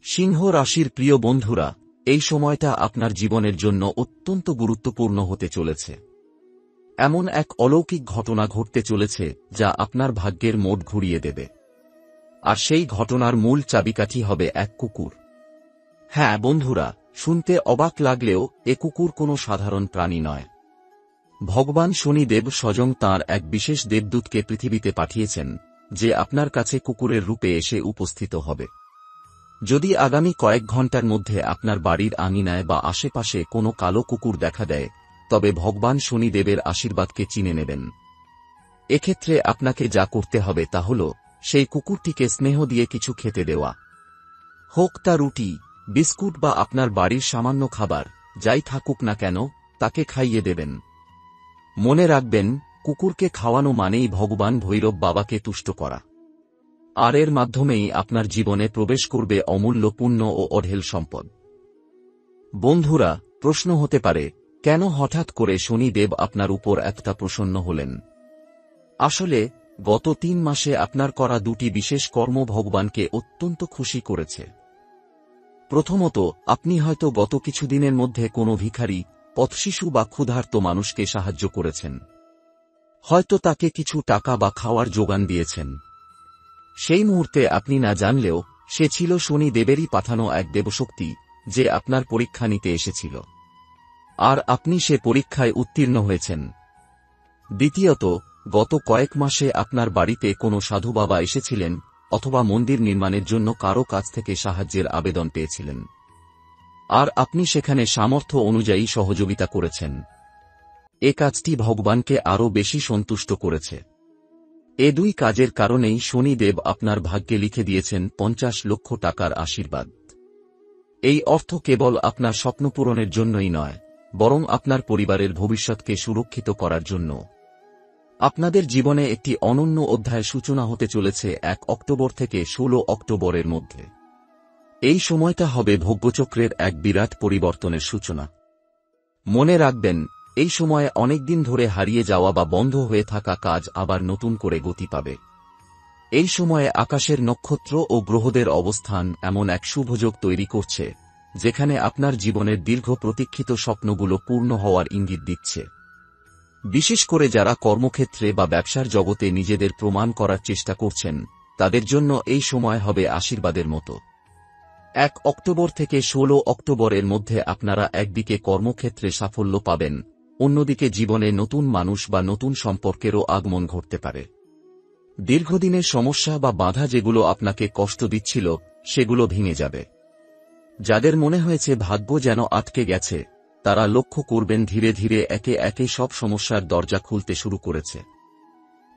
সিংহ রাশির প্রিয় বন্ধুরা, এই সময়টা আপনার জীবনের জন্য অত্যন্ত গুরুত্বপূর্ণ হতে চলেছে। এমন এক অলৌকিক ঘটনা ঘটতে চলেছে যা আপনার ভাগ্যের মোড় ঘুরিয়ে দেবে। আর সেই ঘটনার মূল চাবিকাঠি হবে এক কুকুর। হ্যাঁ বন্ধুরা, শুনতে অবাক লাগলেও এ কুকুর কোনো সাধারণ প্রাণী নয়। ভগবান শনিদেব স্বয়ং তাঁর এক বিশেষ দেবদূতকে পৃথিবীতে পাঠিয়েছেন, যে আপনার কাছে কুকুরের রূপে এসে উপস্থিত হবে। যদি আগামী কয়েক ঘন্টার মধ্যে আপনার বাড়ির আঙিনায় বা আশেপাশে কোনো কালো কুকুর দেখা দেয়, তবে ভগবান শনিদেবের আশীর্বাদকে চিনে নেবেন। এক্ষেত্রে আপনাকে যা করতে হবে তা হল সেই কুকুরটিকে স্নেহ দিয়ে কিছু খেতে দেওয়া। হোক তা রুটি, বিস্কুট বা আপনার বাড়ির সামান্য খাবার, যাই থাকুক না কেন তাকে খাইয়ে দেবেন। মনে রাখবেন, কুকুরকে খাওয়ানো মানেই ভগবান ভৈরব বাবাকে তুষ্ট করা। আর এর মাধ্যমেই আপনার জীবনে প্রবেশ করবে অমূল্য পুণ্য ও অঢেল সম্পদ। বন্ধুরা, প্রশ্ন হতে পারে, কেন হঠাৎ করে শনিদেব আপনার উপর এতটা প্রসন্ন হলেন? আসলে গত 3 মাসে আপনার করা দুটি বিশেষ কর্ম ভগবানকে অত্যন্ত খুশি করেছে। প্রথমত, আপনি হয়তো গত কিছুদিনের মধ্যে কোনো ভিখারি, পথশিশু বা ক্ষুধার্ত মানুষকে সাহায্য করেছেন। হয়তো তাকে কিছু টাকা বা খাওয়ার যোগান দিয়েছেন। সেই মুহূর্তে আপনি না জানলেও সে ছিল শনি দেবেরই পাঠানো এক দেবশক্তি, যে আপনার পরীক্ষা নিতে এসেছিল। আর আপনি সে পরীক্ষায় উত্তীর্ণ হয়েছেন। দ্বিতীয়ত, গত কয়েক মাসে আপনার বাড়িতে কোনো সাধু বাবা এসেছিলেন, অথবা মন্দির নির্মাণের জন্য কারো কাছ থেকে সাহায্যের আবেদন পেয়েছিলেন। আর আপনি সেখানে সামর্থ্য অনুযায়ী সহযোগিতা করেছেন। এ কাজটি ভগবানকে আরও বেশি সন্তুষ্ট করেছে। এ দুই কাজের কারণেই শনিদেব আপনার ভাগ্যে লিখে দিয়েছেন 50 লক্ষ টাকার আশীর্বাদ। এই অর্থ কেবল আপনার স্বপ্ন পূরণের জন্যই নয়, বরং আপনার পরিবারের ভবিষ্যৎকে সুরক্ষিত করার জন্য। আপনাদের জীবনে একটি অনন্য অধ্যায়ের সূচনা হতে চলেছে 1 অক্টোবর থেকে 16 অক্টোবরের মধ্যে। এই সময়টা হবে ভাগ্যচক্রের এক বিরাট পরিবর্তনের সূচনা। মনে রাখবেন, এই সময়ে অনেকদিন ধরে হারিয়ে যাওয়া বা বন্ধ হয়ে থাকা কাজ আবার নতুন করে গতি পাবে। এই সময়ে আকাশের নক্ষত্র ও গ্রহদের অবস্থান এমন এক শুভযোগ তৈরি করছে, যেখানে আপনার জীবনের দীর্ঘ প্রতীক্ষিত স্বপ্নগুলো পূর্ণ হওয়ার ইঙ্গিত দিচ্ছে। বিশেষ করে যারা কর্মক্ষেত্রে বা ব্যবসার জগতে নিজেদের প্রমাণ করার চেষ্টা করছেন, তাদের জন্য এই সময় হবে আশীর্বাদের মতো। 1 অক্টোবর থেকে 16 অক্টোবরের মধ্যে আপনারা একদিকে কর্মক্ষেত্রে সাফল্য পাবেন, অন্যদিকে জীবনে নতুন মানুষ বা নতুন সম্পর্কেরও আগমন ঘটতে পারে। দীর্ঘদিনের সমস্যা বা বাধা যেগুলো আপনাকে কষ্ট দিচ্ছিল, সেগুলো ভেঙে যাবে। যাদের মনে হয়েছে ভাগ্য যেন আটকে গেছে, তারা লক্ষ্য করবেন ধীরে ধীরে একে একে সব সমস্যার দরজা খুলতে শুরু করেছে।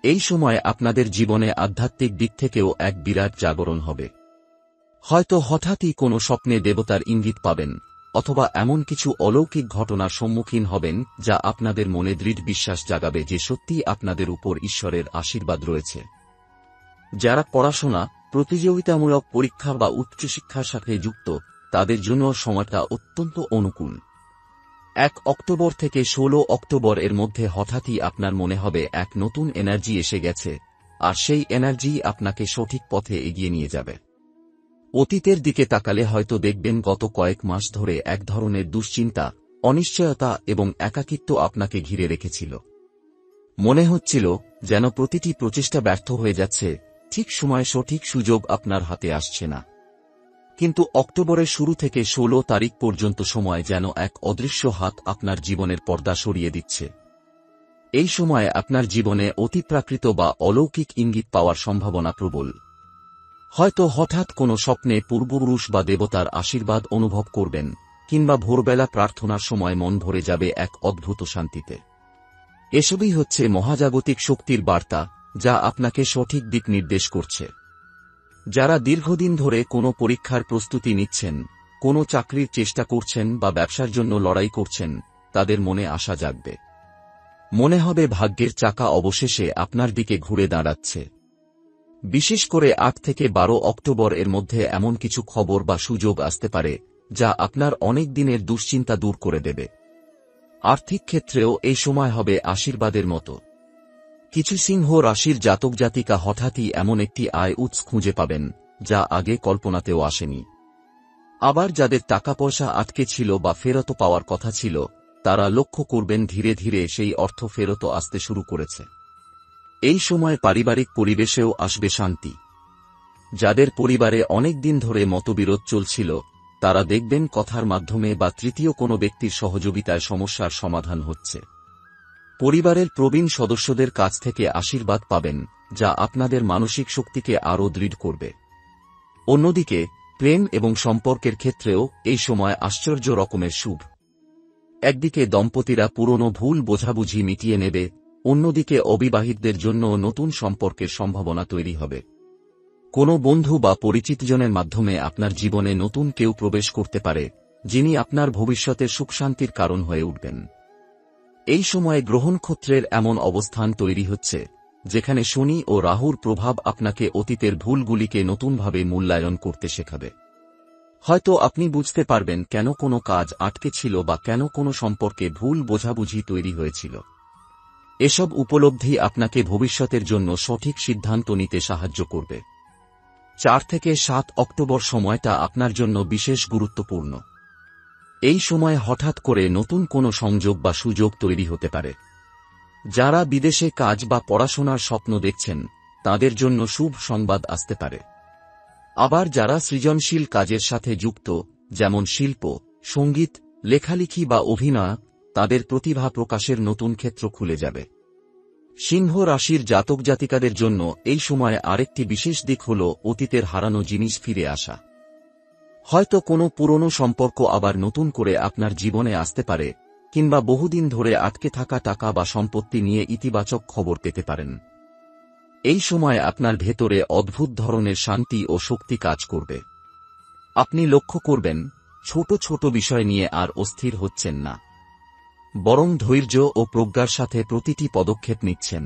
এই সময় আপনাদের জীবনে আধ্যাত্মিক দিক থেকেও এক বিরাট জাগরণ হবে। হয়তো হঠাৎই কোনো স্বপ্নে দেবতার ইঙ্গিত পাবেন, অথবা এমন কিছু অলৌকিক ঘটনার সম্মুখীন হবেন যা আপনাদের মনে দৃঢ় বিশ্বাস জাগাবে যে সত্যিই আপনাদের উপর ঈশ্বরের আশীর্বাদ রয়েছে। যারা পড়াশোনা, প্রতিযোগিতামূলক পরীক্ষা বা উচ্চশিক্ষার সাথে যুক্ত, তাদের জন্য সময়টা অত্যন্ত অনুকূল। 1 অক্টোবর থেকে 16 অক্টোবর এর মধ্যে হঠাৎই আপনার মনে হবে এক নতুন এনার্জি এসে গেছে, আর সেই এনার্জি আপনাকে সঠিক পথে এগিয়ে নিয়ে যাবে। অতীতের দিকে তাকালে হয়তো দেখবেন গত কয়েক মাস ধরে এক ধরনের দুশ্চিন্তা, অনিশ্চয়তা এবং একাকিত্ব আপনাকে ঘিরে রেখেছিল। মনে হচ্ছিল যেন প্রতিটি প্রচেষ্টা ব্যর্থ হয়ে যাচ্ছে, ঠিক সময়ে সঠিক সুযোগ আপনার হাতে আসছে না। কিন্তু অক্টোবরের শুরু থেকে 16 তারিখ পর্যন্ত সময় যেন এক অদৃশ্য হাত আপনার জীবনের পর্দা সরিয়ে দিচ্ছে। এই সময়ে আপনার জীবনে অতিপ্রাকৃত বা অলৌকিক ইঙ্গিত পাওয়ার সম্ভাবনা প্রবল। হয়তো হঠাৎ কোনো স্বপ্নে পূর্বপুরুষ বা দেবতার আশীর্বাদ অনুভব করবেন, কিংবা ভোরবেলা প্রার্থনার সময় মন ভরে যাবে এক অদ্ভুত শান্তিতে। এসবই হচ্ছে মহাজাগতিক শক্তির বার্তা, যা আপনাকে সঠিক দিক নির্দেশ করছে। যারা দীর্ঘদিন ধরে কোনো পরীক্ষার প্রস্তুতি নিচ্ছেন, কোনো চাকরির চেষ্টা করছেন বা ব্যবসার জন্য লড়াই করছেন, তাদের মনে আশা জাগবে। মনে হবে ভাগ্যের চাকা অবশেষে আপনার দিকে ঘুরে দাঁড়াচ্ছে। বিশেষ করে 8 থেকে 12 অক্টোবর এর মধ্যে এমন কিছু খবর বা সুযোগ আসতে পারে, যা আপনার অনেক দিনের দুশ্চিন্তা দূর করে দেবে। আর্থিক ক্ষেত্রেও এই সময় হবে আশীর্বাদের মতো। কিছু সিংহ রাশির জাতক জাতিকা হঠাৎই এমন একটি আয় উৎস খুঁজে পাবেন, যা আগে কল্পনাতেও আসেনি। আবার যাদের টাকা পয়সা আটকে ছিল বা ফেরত পাওয়ার কথা ছিল, তারা লক্ষ্য করবেন ধীরে ধীরে সেই অর্থ ফেরত আসতে শুরু করেছে। এই সময় পারিবারিক পরিবেশেও আসবে শান্তি। যাদের পরিবারে অনেক দিন ধরে মতবিরোধ চলছিল, তারা দেখবেন কথার মাধ্যমে বা তৃতীয় কোনো ব্যক্তির সহযোগিতায় সমস্যার সমাধান হচ্ছে। পরিবারের প্রবীণ সদস্যদের কাছ থেকে আশীর্বাদ পাবেন, যা আপনাদের মানসিক শক্তিকে আরও দৃঢ় করবে। অন্যদিকে প্রেম এবং সম্পর্কের ক্ষেত্রেও এই সময় আশ্চর্য রকমের শুভ। একদিকে দম্পতিরা পুরনো ভুল বোঝাবুঝি মিটিয়ে নেবে, অন্যদিকে অবিবাহিতদের জন্য নতুন সম্পর্কের সম্ভাবনা তৈরি হবে। কোনো বন্ধু বা পরিচিতজনের মাধ্যমে আপনার জীবনে নতুন কেউ প্রবেশ করতে পারে, যিনি আপনার ভবিষ্যতের সুখশান্তির কারণ হয়ে উঠবেন। এই সময়ে গ্রহনক্ষত্রের এমন অবস্থান তৈরি হচ্ছে, যেখানে শনি ও রাহুর প্রভাব আপনাকে অতীতের ভুলগুলিকে নতুনভাবে মূল্যায়ন করতে শেখাবে। হয়তো আপনি বুঝতে পারবেন কেন কোনো কাজ আটকে ছিল বা কেন কোনো সম্পর্কে ভুল বোঝাবুঝি তৈরি হয়েছিল। এসব উপলব্ধি আপনাকে ভবিষ্যতের জন্য সঠিক সিদ্ধান্ত নিতে সাহায্য করবে। 4 থেকে 7 অক্টোবর সময়টা আপনার জন্য বিশেষ গুরুত্বপূর্ণ। এই সময় হঠাৎ করে নতুন কোনো সংযোগ বা সুযোগ তৈরি হতে পারে। যারা বিদেশে কাজ বা পড়াশোনার স্বপ্ন দেখছেন, তাদের জন্য শুভ সংবাদ আসতে পারে। আবার যারা সৃজনশীল কাজের সাথে যুক্ত, যেমন শিল্প, সঙ্গীত, লেখালেখি বা অভিনয়, তাদের প্রতিভা প্রকাশের নতুন ক্ষেত্র খুলে যাবে। সিংহ রাশির জাতক জাতিকাদের জন্য এই সময়ে আরেকটি বিশেষ দিক হল অতীতের হারানো জিনিস ফিরে আসা। হয়তো কোনো পুরনো সম্পর্ক আবার নতুন করে আপনার জীবনে আসতে পারে, কিংবা বহুদিন ধরে আটকে থাকা টাকা বা সম্পত্তি নিয়ে ইতিবাচক খবর পেতে পারেন। এই সময় আপনার ভেতরে অদ্ভুত ধরনের শান্তি ও শক্তি কাজ করবে। আপনি লক্ষ্য করবেন, ছোট ছোট বিষয় নিয়ে আর অস্থির হচ্ছেন না, বরং ধৈর্য ও প্রজ্ঞার সাথে প্রতিটি পদক্ষেপ নিচ্ছেন।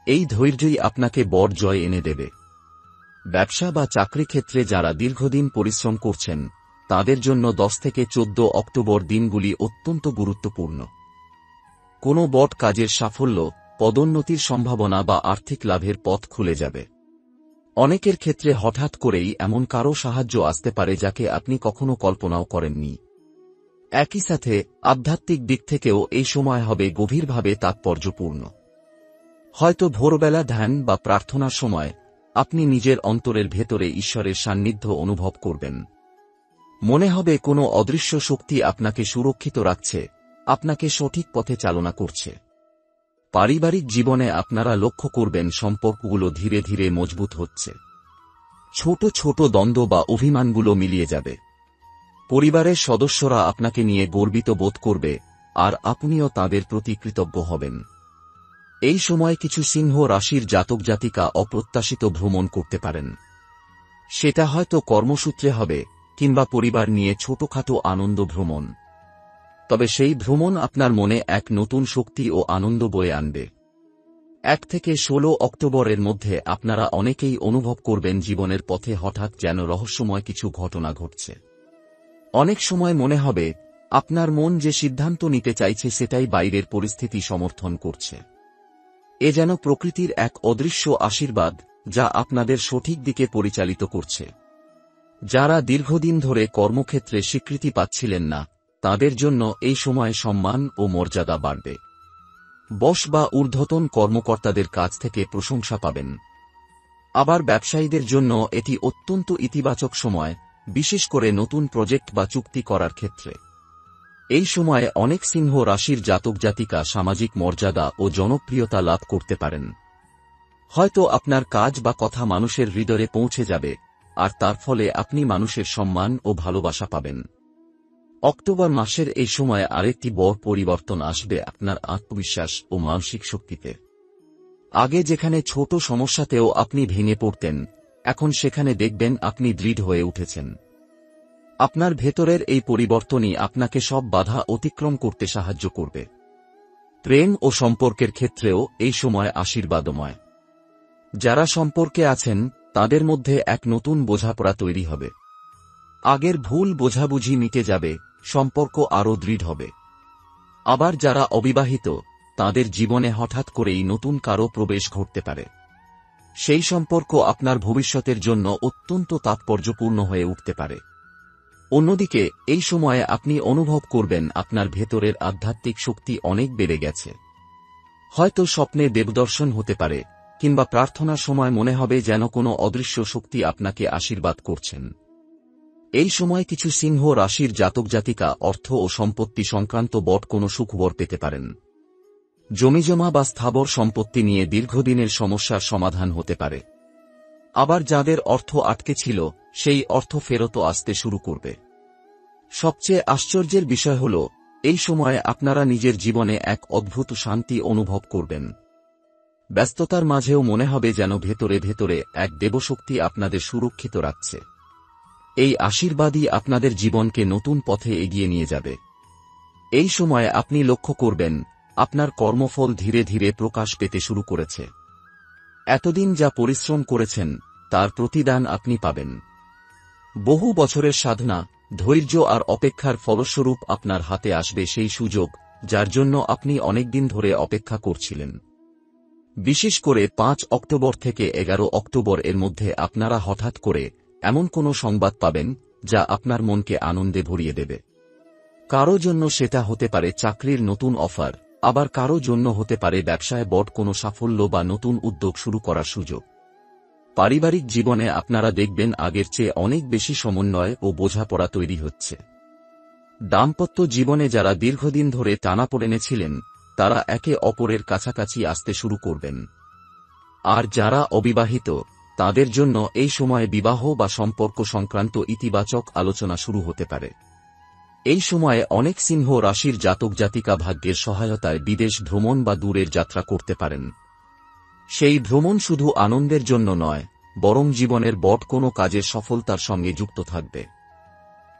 এই ধৈর্যই আপনাকে বড় জয় এনে দেবে। ব্যবসা বা চাকরি ক্ষেত্রে যারা দীর্ঘদিন পরিশ্রম করছেন, তাদের জন্য 10 থেকে 14 অক্টোবর দিনগুলি অত্যন্ত গুরুত্বপূর্ণ। কোনো বড় কাজের সাফল্য, পদোন্নতির সম্ভাবনা বা আর্থিক লাভের পথ খুলে যাবে। অনেকের ক্ষেত্রে হঠাৎ করেই এমন কারো সাহায্য আসতে পারে যাকে আপনি কখনো কল্পনাও করেননি। একই সাথে আধ্যাত্মিক দিক থেকেও এই সময় হবে গভীরভাবে তাৎপর্যপূর্ণ। হয়তো ভোরবেলা ধ্যান বা প্রার্থনার সময় আপনি নিজের অন্তরের ভেতরে ঈশ্বরের সান্নিধ্য অনুভব করবেন। মনে হবে কোনো অদৃশ্য শক্তি আপনাকে সুরক্ষিত রাখছে, আপনাকে সঠিক পথে চালনা করছে। পারিবারিক জীবনে আপনারা লক্ষ্য করবেন সম্পর্কগুলো ধীরে ধীরে মজবুত হচ্ছে। ছোট ছোট দ্বন্দ্ব বা অভিমানগুলো মিলিয়ে যাবে। পরিবারের সদস্যরা আপনাকে নিয়ে গর্বিত বোধ করবে, আর আপনিও তাদের প্রতি কৃতজ্ঞ হবেন। এই সময় কিছু সিংহ রাশির জাতক জাতিকা অপ্রত্যাশিত ভ্রমণ করতে পারেন। সেটা হয়তো কর্মসূত্রে হবে, কিংবা পরিবার নিয়ে ছোটখাটো আনন্দ ভ্রমণ। তবে সেই ভ্রমণ আপনার মনে এক নতুন শক্তি ও আনন্দ বয়ে আনবে। 1 থেকে 16 অক্টোবরের মধ্যে আপনারা অনেকেই অনুভব করবেন জীবনের পথে হঠাৎ যেন রহস্যময় কিছু ঘটনা ঘটছে। অনেক সময় মনে হবে আপনার মন যে সিদ্ধান্ত নিতে চাইছে সেটাই বাইরের পরিস্থিতি সমর্থন করছে। এ যেন প্রকৃতির এক অদৃশ্য আশীর্বাদ, যা আপনাদের সঠিক দিকে পরিচালিত করছে। যারা দীর্ঘদিন ধরে কর্মক্ষেত্রে স্বীকৃতি পাচ্ছিলেন না, তাদের জন্য এই সময় সম্মান ও মর্যাদা বাড়বে। বস বা ঊর্ধ্বতন কর্মকর্তাদের কাছ থেকে প্রশংসা পাবেন। আবার ব্যবসায়ীদের জন্য এটি অত্যন্ত ইতিবাচক সময়, বিশেষ করে নতুন প্রজেক্ট বা চুক্তি করার ক্ষেত্রে। এই সময়ে অনেক সিংহ রাশির জাতক জাতিকা সামাজিক মর্যাদা ও জনপ্রিয়তা লাভ করতে পারেন। হয়তো আপনার কাজ বা কথা মানুষের হৃদয়ে পৌঁছে যাবে, আর তার ফলে আপনি মানুষের সম্মান ও ভালোবাসা পাবেন। অক্টোবর মাসের এই সময়ে আরেকটি বড় পরিবর্তন আসবে আপনার আত্মবিশ্বাস ও মানসিক শক্তিতে। আগে যেখানে ছোট সমস্যাতেও আপনি ভেঙে পড়তেন, এখন সেখানে দেখবেন আপনি দৃঢ় হয়ে উঠেছেন। আপনার ভেতরের এই পরিবর্তনই আপনাকে সব বাধা অতিক্রম করতে সাহায্য করবে। প্রেম ও সম্পর্কের ক্ষেত্রেও এই সময় আশীর্বাদময়। যারা সম্পর্কে আছেন, তাদের মধ্যে এক নতুন বোঝাপড়া তৈরি হবে। আগের ভুল বোঝাবুঝি মিটে যাবে, সম্পর্ক আরও দৃঢ় হবে। আবার যারা অবিবাহিত, তাদের জীবনে হঠাৎ করেই নতুন কারো প্রবেশ ঘটতে পারে। সেই সম্পর্ক আপনার ভবিষ্যতের জন্য অত্যন্ত তাৎপর্যপূর্ণ হয়ে উঠতে পারে। অন্যদিকে এই সময়ে আপনি অনুভব করবেন আপনার ভেতরের আধ্যাত্মিক শক্তি অনেক বেড়ে গেছে। হয়তো স্বপ্নে দেবদর্শন হতে পারে, কিংবা প্রার্থনার সময় মনে হবে যেন কোনো অদৃশ্য শক্তি আপনাকে আশীর্বাদ করছেন। এই সময় কিছু সিংহ রাশির জাতক জাতিকা অর্থ ও সম্পত্তি সংক্রান্ত বড় কোনো সুখবর পেতে পারেন। জমিজমা বা স্থাবর সম্পত্তি নিয়ে দীর্ঘদিনের সমস্যার সমাধান হতে পারে। আবার যাদের অর্থ আটকে ছিল, সেই অর্থ ফেরত আসতে শুরু করবে। সবচেয়ে আশ্চর্যের বিষয় হল, এই সময়ে আপনারা নিজের জীবনে এক অদ্ভুত শান্তি অনুভব করবেন। ব্যস্ততার মাঝেও মনে হবে যেন ভেতরে ভেতরে এক দেবশক্তি আপনাদের সুরক্ষিত রাখছে। এই আশীর্বাদই আপনাদের জীবনকে নতুন পথে এগিয়ে নিয়ে যাবে। এই সময়ে আপনি লক্ষ্য করবেন, আপনার কর্মফল ধীরে ধীরে প্রকাশ পেতে শুরু করেছে। এতদিন যা পরিশ্রম করেছেন, তার প্রতিদান আপনি পাবেন। বহু বছরের সাধনা, ধৈর্য আর অপেক্ষার ফলস্বরূপ আপনার হাতে আসবে সেই সুযোগ, যার জন্য আপনি অনেকদিন ধরে অপেক্ষা করছিলেন। বিশেষ করে 5 অক্টোবর থেকে 11 অক্টোবর এর মধ্যে আপনারা হঠাৎ করে এমন কোনো সংবাদ পাবেন, যা আপনার মনকে আনন্দে ভরিয়ে দেবে। কারো জন্য সেটা হতে পারে চাকরির নতুন অফার, আবার কারো জন্য হতে পারে ব্যবসায় বড় কোনো সাফল্য বা নতুন উদ্যোগ শুরু করার সুযোগ। পারিবারিক জীবনে আপনারা দেখবেন আগের চেয়ে অনেক বেশি সমন্বয় ও বোঝাপড়া তৈরি হচ্ছে। দাম্পত্য জীবনে যারা দীর্ঘদিন ধরে টানাপোড়েনে ছিলেন, তারা একে অপরের কাছাকাছি আসতে শুরু করবেন। আর যারা অবিবাহিত, তাদের জন্য এই সময়ে বিবাহ বা সম্পর্ক সংক্রান্ত ইতিবাচক আলোচনা শুরু হতে পারে। এই সময়ে অনেক সিংহ রাশির জাতক জাতিকা ভাগ্যের সহায়তায় বিদেশ ভ্রমণ বা দূরের যাত্রা করতে পারেন। সেই ভ্রমণ শুধু আনন্দের জন্য নয়, বরং জীবনের বড় কোনো কাজের সফলতার সঙ্গে যুক্ত থাকবে।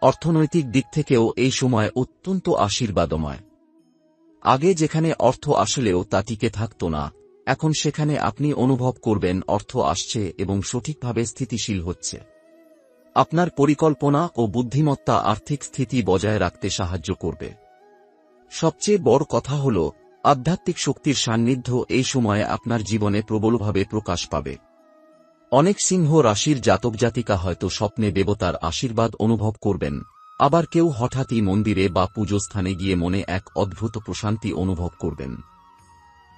অর্থনৈতিক দিক থেকেও এই সময় অত্যন্ত আশীর্বাদময়। আগে যেখানে অর্থ আসলেও তা টিকে থাকত না, এখন সেখানে আপনি অনুভব করবেন অর্থ আসছে এবং সঠিকভাবে স্থিতিশীল হচ্ছে। আপনার পরিকল্পনা ও বুদ্ধিমত্তা আর্থিক স্থিতি বজায় রাখতে সাহায্য করবে। সবচেয়ে বড় কথা হল, আধ্যাত্মিক শক্তির সান্নিধ্য এই সময়ে আপনার জীবনে প্রবলভাবে প্রকাশ পাবে। অনেক সিংহ রাশির জাতক জাতিকা হয়তো স্বপ্নে দেবতার আশীর্বাদ অনুভব করবেন, আবার কেউ হঠাৎই মন্দিরে বা পূজোস্থানে গিয়ে মনে এক অদ্ভুত প্রশান্তি অনুভব করবেন।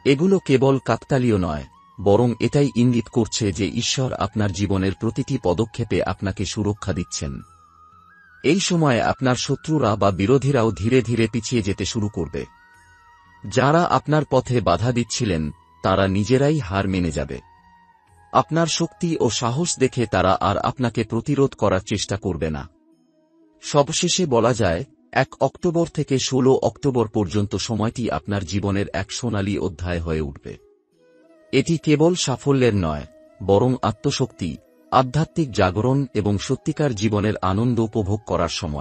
এগুলো কেবল কাকতালীয় নয়, বরং এটাই ইঙ্গিত করছে যে ঈশ্বর আপনার জীবনের প্রতিটি পদক্ষেপে আপনাকে সুরক্ষা দিচ্ছেন। এই সময়ে আপনার শত্রুরা বা বিরোধীরাও ধীরে ধীরে পিছিয়ে যেতে শুরু করবে। যারা আপনার পথে বাধা দিচ্ছিলেন, তারা নিজেরাই হার মেনে যাবে। আপনার শক্তি ও সাহস দেখে তারা আর আপনাকে প্রতিরোধ করার চেষ্টা করবে না। সবশেষে বলা যায়, 1 অক্টোবর থেকে 16 অক্টোবর পর্যন্ত সময়টি আপনার জীবনের এক সোনালী অধ্যায় হয়ে উঠবে। এটি কেবল সাফল্যের নয়, বরং আত্মশক্তি, আধ্যাত্মিক জাগরণ এবং সত্যিকার জীবনের আনন্দ উপভোগ করার সময়।